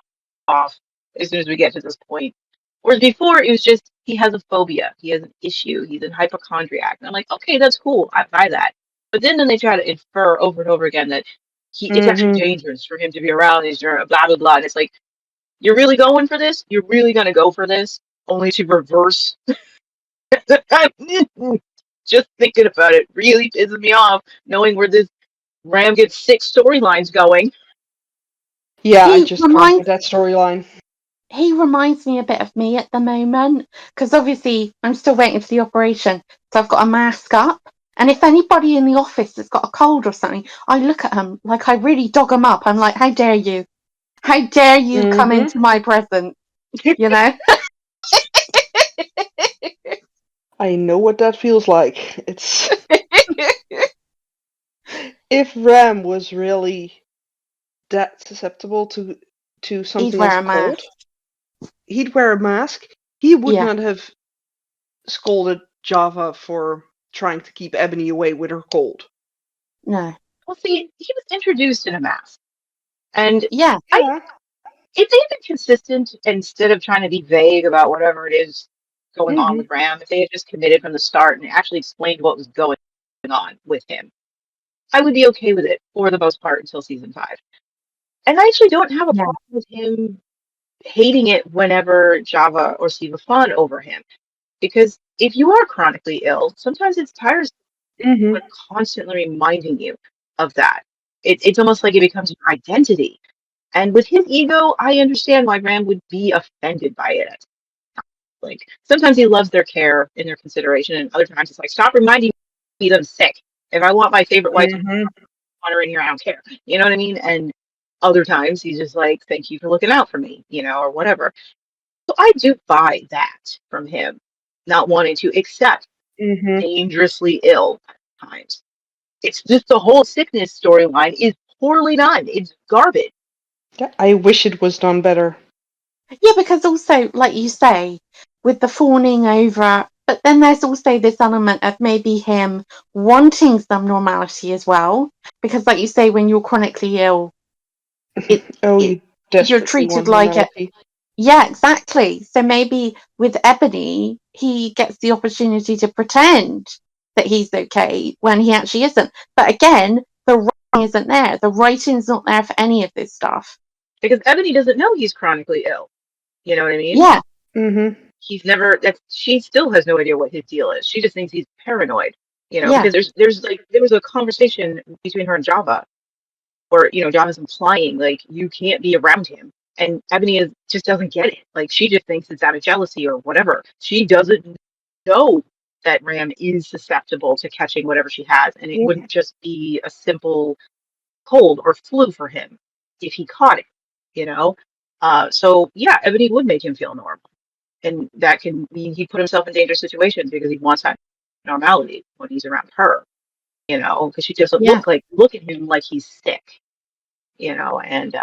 off as soon as we get to this point. Whereas before, it was just he has a phobia, he has an issue, he's a hypochondriac. And I'm like, okay, that's cool, I buy that. But then they try to infer over and over again that it's actually dangerous for him to be around these blah blah blah. And it's like, you're really going for this? You're really gonna go for this? Only to reverse. Just thinking about it really pisses me off, knowing where this Ram gets 6 storylines going. Yeah, I He just can't reminds with that storyline. he reminds me a bit of me at the moment, because obviously I'm still waiting for the operation, so I've got a mask up. And if anybody in the office has got a cold or something, I look at them like I really dog them up. I'm like, how dare you? How dare you come into my presence? You know? I know what that feels like. It's if Ram was really that susceptible to He'd something wear as a cold, mask. he'd wear a mask. He would Yeah, not have scolded Java for trying to keep Ebony away with her cold. no. Well, see, he was introduced in a mask. And Yeah, Yeah. if they had been consistent instead of trying to be vague about whatever it is going on Hmm. with Ram, if they had just committed from the start and actually explained what was going on with him, I would be okay with it for the most part until season 5. And I actually don't have a yeah, problem with him hating it whenever Java or Siva fawn over him. Because if you are chronically ill, sometimes it's tiresome Hmm. constantly reminding you of that. It's almost like it becomes your identity. And with his ego, I understand why Ram would be offended by it. Like sometimes he loves their care and their consideration, and other times it's like, stop reminding me that I'm sick. If I want my favorite wife to Hmm. wander in here, I don't care. You know what I mean? And other times he's just like, thank you for looking out for me, or whatever. So I do buy that from him, not wanting to accept Hmm. dangerously ill at times. It's just the whole sickness storyline is poorly done. It's garbage. Yeah, I wish it was done better. yeah. Because also, like you say, with the fawning over, but then there's also this element of maybe him wanting some normality as well. Because, like you say, when you're chronically ill, it, Oh, it you you're desperately treated want like a normality. yeah, exactly. So maybe with Ebony, he gets the opportunity to pretend that he's okay when he actually isn't. But again, the writing isn't there. The writing's not there for any of this stuff. Because Ebony doesn't know he's chronically ill. You know what I mean? Yeah, Hmm. He's never she still has no idea what his deal is. She just thinks he's paranoid. yeah, Because there was a conversation between her and Java where, Java's implying like you can't be around him. And Ebony just doesn't get it. Like she just thinks it's out of jealousy or whatever. She doesn't know that Ram is susceptible to catching whatever she has, and it Yeah. wouldn't just be a simple cold or flu for him if he caught it, you know? So yeah, Ebony would make him feel normal. And that can mean he put himself in dangerous situations because he wants that normality when he's around her, because she doesn't yeah, look at him like he's sick, and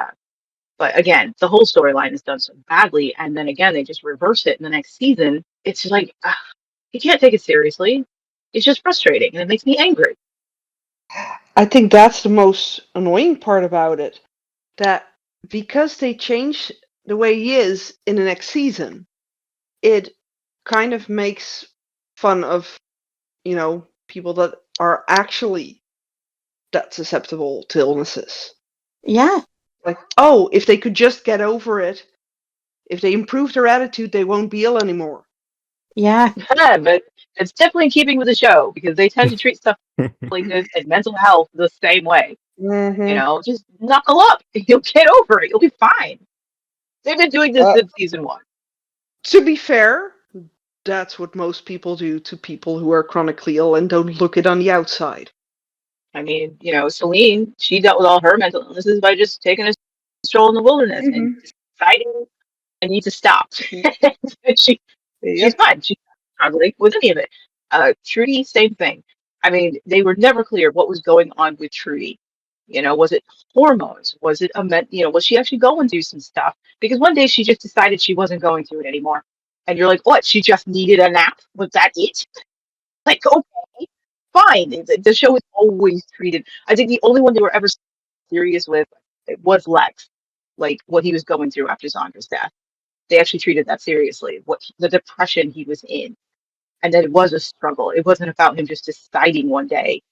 but again, the whole storyline is done so badly, and then again they just reverse it in the next season. It's just like you can't take it seriously. It's just frustrating and it makes me angry. I think that's the most annoying part about it. That because they changed the way he is in the next season, it kind of makes fun of, people that are actually that susceptible to illnesses. yeah, Like, oh, if they could just get over it, if they improve their attitude, they won't be ill anymore. yeah, But it's definitely in keeping with the show because they tend to treat stuff like this and mental health the same way. Hmm. Just knuckle up. You'll get over it. You'll be fine. They've been doing this Uh, since season 1. to be fair, That's what most people do to people who are chronically ill and don't look it on the outside. I mean, Celine, she dealt with all her mental illnesses by just taking a stroll in the wilderness and Hmm. deciding I need to stop. And she's Yep. fine. She's not struggling with any of it. Trudy, same thing. I mean, they were never clear what was going on with Trudy. Was it hormones? Was it was she actually going through some stuff? Because one day she just decided she wasn't going through it anymore. And you're like, what? She just needed a nap? Was that it? Like, okay, fine. The show is always treated. I think the only one they were ever serious with was Lex, like what he was going through after Zondra's death. They actually treated that seriously, the depression he was in, and that it was a struggle. It wasn't about him just deciding one day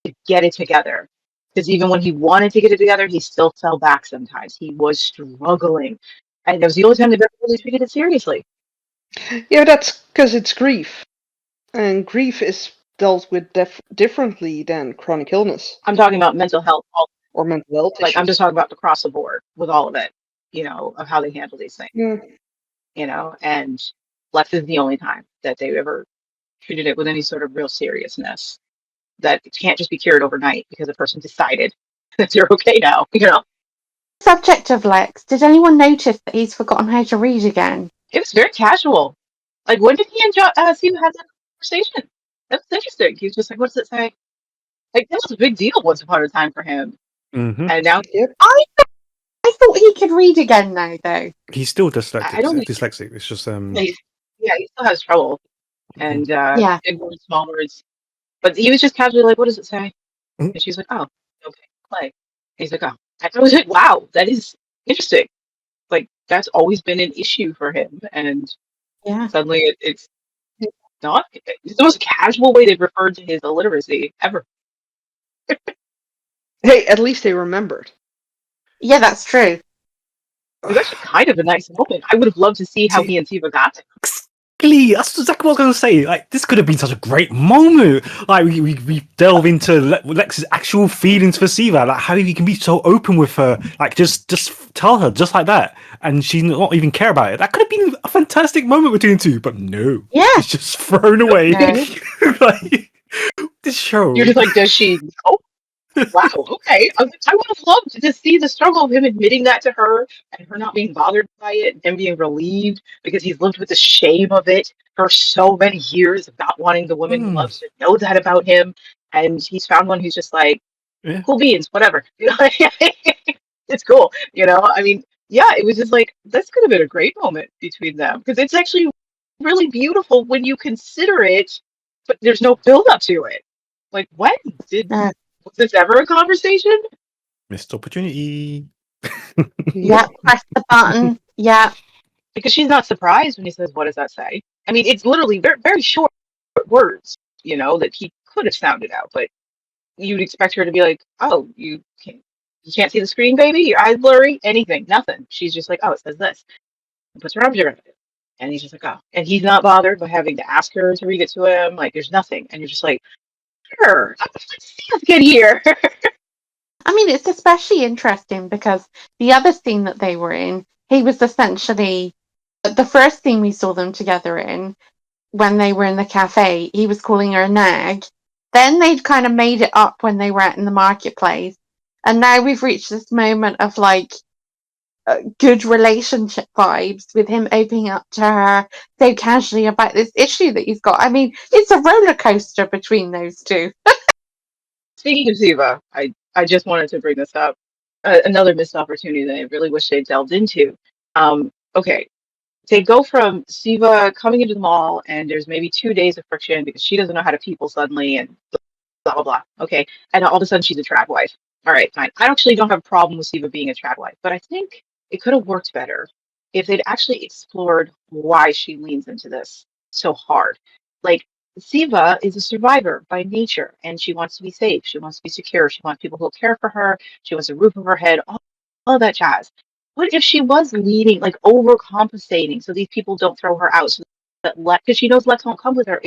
to get it together. Because even when he wanted to get it together, he still fell back sometimes. He was struggling, and it was the only time they've ever really treated it seriously. Yeah, that's because it's grief. And grief is dealt with differently than chronic illness I'm talking about mental health, or mental health like I'm issues. just talking about across the board with all of it, of how they handle these things, Yeah. and Lex is the only time that they've ever treated it with any sort of real seriousness. That it can't just be cured overnight because a person decided that they're okay now. Subject of Lex, did anyone notice that he's forgotten how to read again? It was very casual. Like, when did he and Steve have that conversation? That's interesting. He was just like, what does it say? Like, this was a big deal once upon a time for him. Hmm. And now, Yep. I thought he could read again now, though. He's still I don't think, dyslexic. It's just yeah, he still has trouble. And Yeah. big words, small words. But he was just casually like, what does it say? Mhm. And she's like, oh, okay, play. And he's like, oh. And I was like, wow, that is interesting. Like, that's always been an issue for him. And Yeah. suddenly it's not. It's the most casual way they've referred to his illiteracy ever. Hey, at least they remembered. Yeah, that's true. It was actually kind of a nice moment. I would have loved to see how See- he and Siva got it. exactly. That's exactly what I was going to say. Like, this could have been such a great moment. Like, we delve into Lex's actual feelings for Siva. Like, how he can be so open with her. Like, just tell her just like that, and she not even care about it. That could have been a fantastic moment between the two. But no, Yeah. it's just thrown away. No. Like, this show. You're just like, does she know? Wow, okay. I would have loved to see the struggle of him admitting that to her and her not being bothered by it and him being relieved because he's lived with the shame of it for so many years of not wanting the woman he loves to know that about him. And he's found one who's just like, Yeah. cool beans, whatever. It's cool. I mean, yeah, it was just like, this could have been a great moment between them because it's actually really beautiful when you consider it, but there's no build up to it. Like, when No. was this ever a conversation? Missed opportunity. Yeah. Press the button. Yeah. Because she's not surprised when he says, what does that say? I mean, it's literally very, very short words, that he could have sounded out, but you'd expect her to be like, oh, you can't see the screen, baby? Your eyes blurry? Anything, nothing. She's just like, oh, it says this. And puts her arms around it. And he's just like, oh. And he's not bothered by having to ask her to read it to him. Like, there's nothing. And you're just like, sure, let's see us get here. I mean, it's especially interesting because the other scene that they were in, he was essentially the first scene we saw them together in when they were in the cafe. He was calling her a nag. Then they'd kind of made it up when they were out in the marketplace. And now we've reached this moment of like good relationship vibes with him opening up to her so casually about this issue that he's got. I mean, it's a roller coaster between those two. Speaking of Ziva, I just wanted to bring this up. Another missed opportunity that I really wish they delved into. Okay, they go from Siva coming into the mall, and there's maybe 2 days of friction because she doesn't know how to people suddenly, and blah blah blah. Okay, and all of a sudden she's a trad wife. All right, fine. I actually don't have a problem with Siva being a trad wife, but I think it could have worked better if they'd actually explored why she leans into this so hard. Like, Siva is a survivor by nature, and she wants to be safe. She wants to be secure. She wants people who'll care for her. She wants a roof over her head. All that jazz. What if she was leading, like overcompensating, so these people don't throw her out? So that because she knows Lex won't come with her.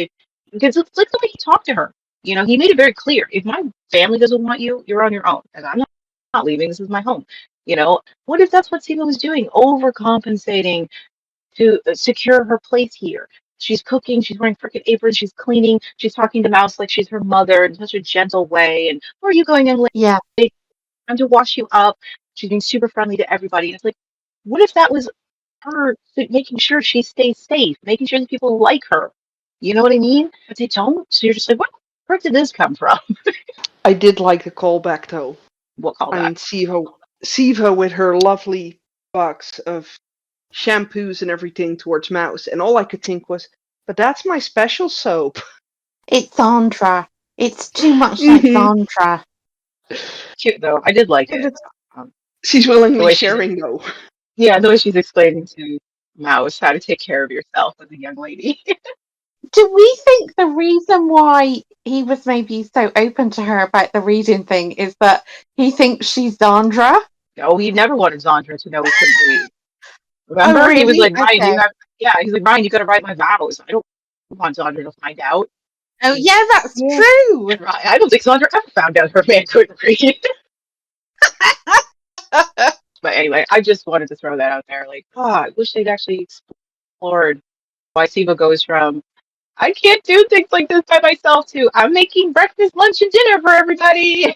Because it's like the way he talked to her. He made it very clear. If my family doesn't want you, you're on your own. And I'm not leaving. This is my home. What if that's what Siva was doing? Overcompensating to secure her place here. She's cooking, she's wearing freaking aprons, she's cleaning, she's talking to Mouse like she's her mother in such a gentle way. And where are you going in late? Yeah. I'm to wash you up. She's being super friendly to everybody. It's like, what if that was her making sure she stays safe, making sure that people like her? You know what I mean? But they don't. So you're just like, where did this come from? I did like the callback though. What I mean, callback? Siva with her lovely box of shampoos and everything towards Mouse, and all I could think was, but that's my special soap. It's Sandra. It's too much like Hmm. Sandra. Cute though. I did like And it. it's, Um, she's the willingly way she's sharing though. yeah, the way she's explaining to Mouse how to take care of yourself as a young lady. Do we think the reason why he was maybe so open to her about the reading thing is that he thinks she's Sandra? No, he never wanted Zandra to know he couldn't read. Oh, Remember? He was really? like, Ryan, Okay. he's like, Ryan, you gotta write my vows. I don't want Zandra to find out. Oh, yeah, that's Yeah. true. And I don't think Zandra ever found out her man couldn't read. But anyway, I just wanted to throw that out there. Like, I wish they'd actually explored why Siva goes from I can't do things like this by myself to I'm making breakfast, lunch, and dinner for everybody.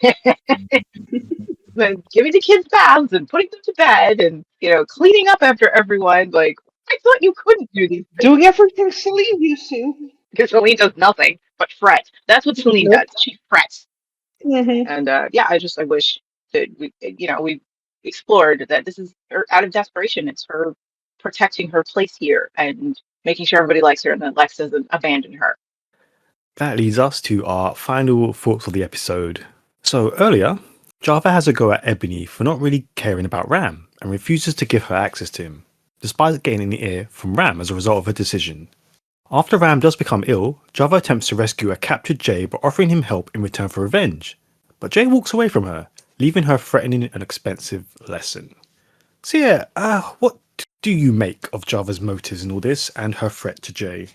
And giving the kids baths and putting them to bed and cleaning up after everyone. Like, I thought you couldn't do these things. Doing everything Celine used to. Because Celine does nothing but fret. That's what Celine Nope. does. She frets. Hmm. And yeah, I wish that we explored that this is her out of desperation. It's her protecting her place here and making sure everybody likes her and that Lex doesn't abandon her. That leads us to our final thoughts of the episode. So earlier, Java has a go at Ebony for not really caring about Ram and refuses to give her access to him, despite getting in the ear from Ram as a result of her decision. After Ram does become ill, Java attempts to rescue a captured Jay by offering him help in return for revenge, but Jay walks away from her, leaving her threatening an expensive lesson. So yeah, what do you make of Java's motives in all this and her threat to Jay?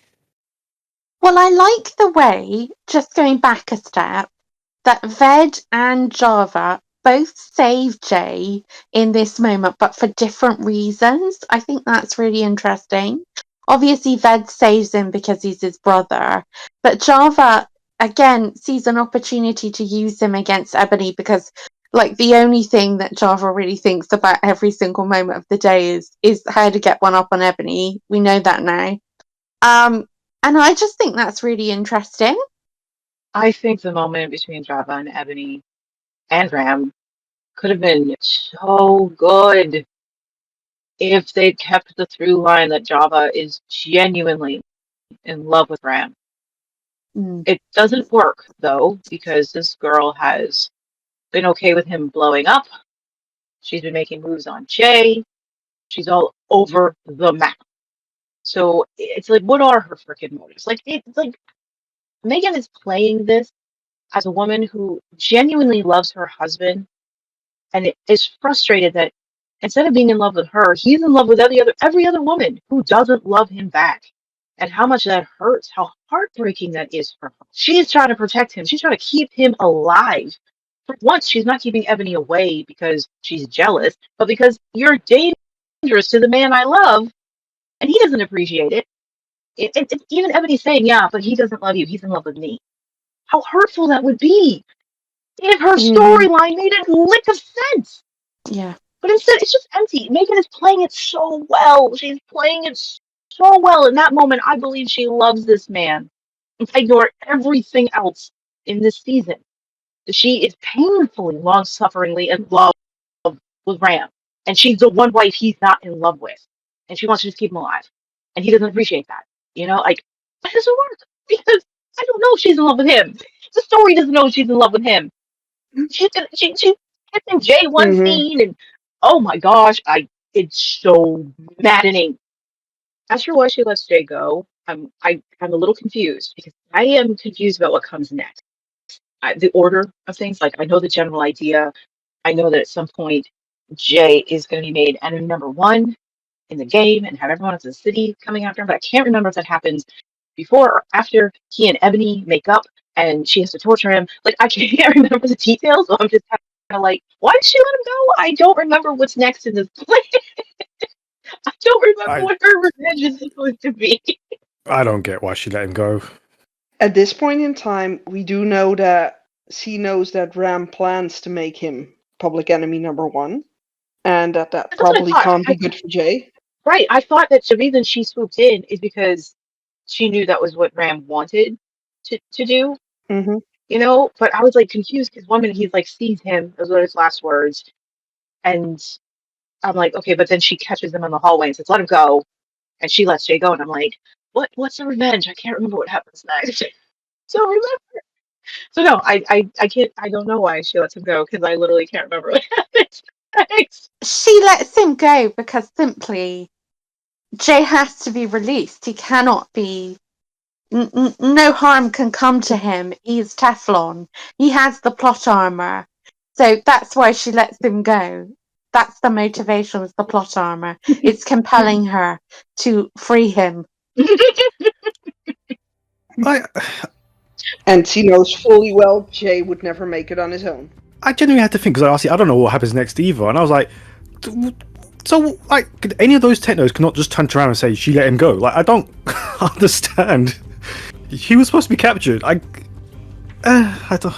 Well, I like the way, just going back a step, that Ved and Java both save Jay in this moment, but for different reasons. I think that's really interesting. Obviously, Ved saves him because he's his brother, but Java, again, sees an opportunity to use him against Ebony because, like, the only thing that Java really thinks about every single moment of the day is how to get one up on Ebony. We know that now. And I just think that's really interesting. I think the moment between Java and Ebony and Ram could have been so good if they'd kept the through line that Java is genuinely in love with Ram. Mm. It doesn't work though, because this girl has been okay with him blowing up. She's been making moves on Jay. She's all over the map. So it's like, what are her freaking motives? Like, it's like Megan is playing this as a woman who genuinely loves her husband and is frustrated that instead of being in love with her, he's in love with every other woman who doesn't love him back. And how much that hurts, how heartbreaking that is for her. She's trying to protect him. She's trying to keep him alive. For once, she's not keeping Ebony away because she's jealous, but because you're dangerous to the man I love, and he doesn't appreciate it. Even Ebony saying, yeah, but he doesn't love you. He's in love with me. How hurtful that would be if her storyline made a lick of sense. Yeah. But instead, it's just empty. Megan is playing it so well. She's playing it so well. In that moment, I believe she loves this man. I ignore everything else in this season. She is painfully, long-sufferingly in love with Ram. And she's the one wife he's not in love with. And she wants to just keep him alive. And he doesn't appreciate that. Like, that doesn't work. Because I don't know if she's in love with him. The story doesn't know if she's in love with him. She's kissing Jay one scene, and oh my gosh, it's so maddening. As for why she lets Jay go, I'm a little confused because I am confused about what comes next. The order of things, like I know the general idea. I know that at some point Jay is going to be made enemy number one in the game and have everyone in the city coming after him, but I can't remember if that happens before or after he and Ebony make up and she has to torture him. Like, I can't remember the details, so I'm just kind of like, why did she let him go? I don't remember what's next in this play. I don't remember what her revenge is supposed to be. I don't get why she let him go. At this point in time, we do know that C knows that Ram plans to make him public enemy number one, and that That's what I probably thought. can't be good for Jay. Right. I thought that the reason she swooped in is because she knew that was what Ram wanted to do, Hmm. But I was like confused because one minute he's like sees him, those were his last words, and I'm like, okay, but then she catches him in the hallway and says, let him go, and she lets Jay go, and I'm like, what's the revenge? I can't remember what happens next. So remember. So no, I can't. I don't know why she lets him go because I literally can't remember what happens next. She lets him go because simply Jay has to be released. He cannot be. No harm can come to him. He's Teflon. He has the plot armor. So that's why she lets him go. That's the motivation, is the plot armor. It's compelling her to free him. I And she knows fully well Jay would never make it on his own. I genuinely had to think because I don't know what happens next either, and I was like, so like, could any of those Technos cannot just turn around and say she let him go? Like, I don't understand. He was supposed to be captured. I don't.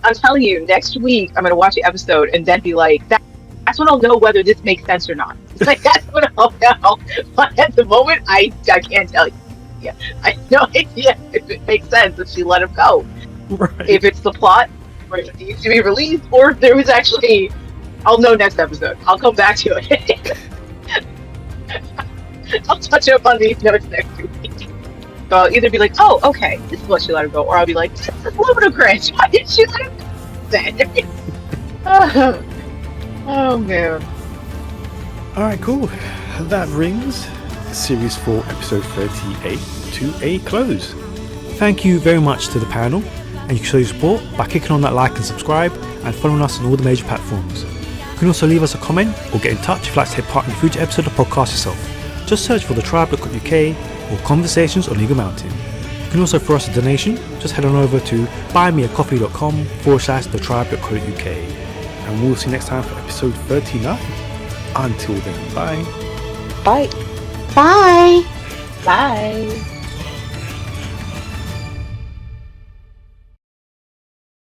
I'm telling you, next week I'm gonna watch the episode and then be like, that's when I'll know whether this makes sense or not. Like that's when I'll know. But at the moment, I can't tell you. Yeah, I have no idea if it makes sense if she let him go. Right. If it's the plot, or if it needs to be released, or if there was actually, I'll know next episode. I'll come back to it. I'll touch up on these notes next week. So I'll either be like, oh, okay, this is what she let him go, or I'll be like, this is a little bit of cringe. Why did she let him go? Oh man. All right, cool. That brings Series 4, Episode 38 to a close. Thank you very much to the panel, and you can show your support by clicking on that like and subscribe, and following us on all the major platforms. You can also leave us a comment or get in touch if you'd like to take part in a future episode of the podcast yourself. Just search for the Tribe.uk or Conversations on Eagle Mountain. You can also throw us a donation. Just head on over to buymeacoffee.com/thetribe.co.uk, and we'll see you next time for episode 39. Until then, bye. Bye. Bye! Bye.